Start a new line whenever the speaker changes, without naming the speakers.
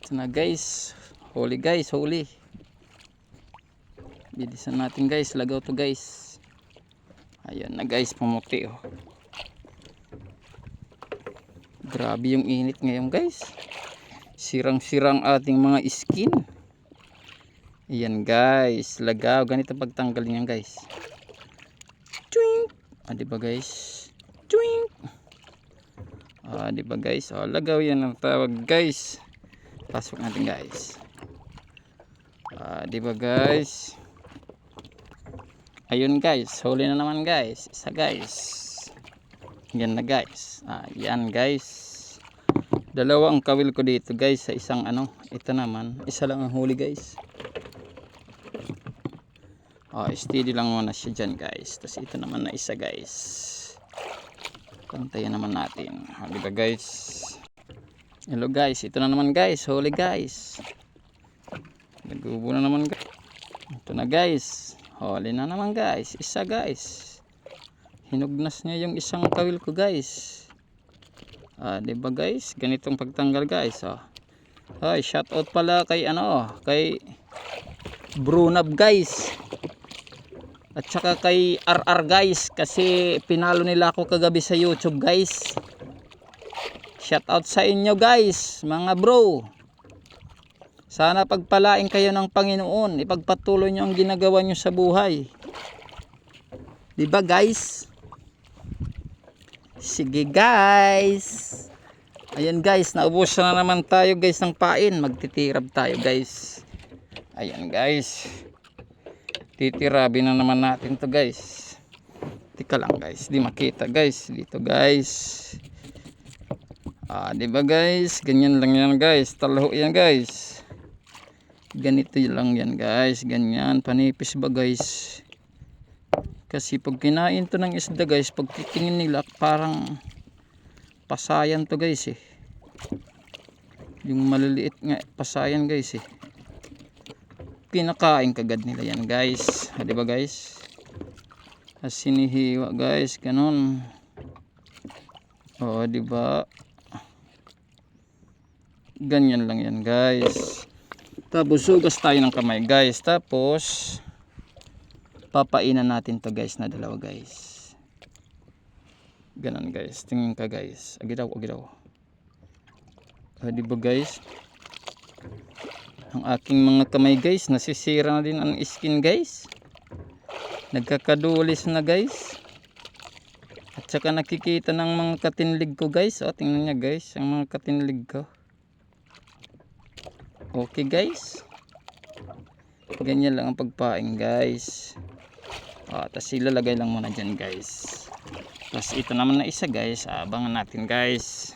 Ito na guys. Huli guys, huli. Bilisan natin guys, lagaw to guys. Ayan na guys, pumuti oh. Grabe yung init ngayon guys. Sirang-sirang ating mga skin. Ayan guys, lagaw. Ganito pagtanggal niyan guys. Chuing! Ah, diba guys? Chuing! Ah, diba guys? Oh, lagaw yan ang tawag guys. Pasok natin guys. Ah, diba guys? Ayun guys, huli na naman guys. Isa guys. Yan na guys. Ah, yan guys. Dalawa ang kawil ko dito guys sa isang ano. Ito naman, isa lang ang huli guys. Ah, steady lang muna siya dyan guys. Tapos ito naman na isa guys. Pantayan naman natin. Ah, diba guys? Hello guys, ito na naman guys. Huli guys. Nagubo na naman guys. Ito na guys. Huli na naman guys. Isa guys. Hinugnas niya yung isang kawil ko guys. Ah, diba guys? Ganitong pagtanggal guys. Oh. Ay, shout out pala kay ano, kay Brunab guys. At saka kay RR guys kasi pinalo nila ako kagabi sa YouTube guys. Shout out sa inyo guys, mga bro. Sana pagpalain kayo ng Panginoon, ipagpatuloy nyo ang ginagawa nyo sa buhay. Diba guys? Sige guys. Ayan guys, naubos na naman tayo guys ng pain. Magtitirab tayo guys. Ayan guys. Titirabin na naman natin to guys. Tika lang guys, di makita guys. Dito guys. Ah, diba guys? Ganyan lang yan guys. Talaho yan guys. Ganito lang yan guys. Ganyan, panipis ba guys? Kasi pag kinain to ng isda guys, pag titingin nila parang pasayan to guys eh. Yung maliliit nga pasayan guys eh. Kinakain kagad nila yan guys. Ha, diba guys? As sinihiwa guys, ganun. Oo, diba? Ganyan lang yan guys. Tapos sugas tayo ng kamay guys. Tapos papainan natin to guys na dalawa guys. Ganun guys. Tingin ka guys. Agidaw, agidaw. Diba guys? Ang aking mga kamay guys, nasisira na din ang skin guys. Nagkakadulis na guys. At saka nakikita ng mga katinlig ko guys. O, tingnan niya guys, ang mga katinlig ko. Okay guys. Ganyan lang ang pagpaing guys. Tapos ilalagay lang muna dyan guys. Tapos ito naman na isa guys. Abangan natin guys.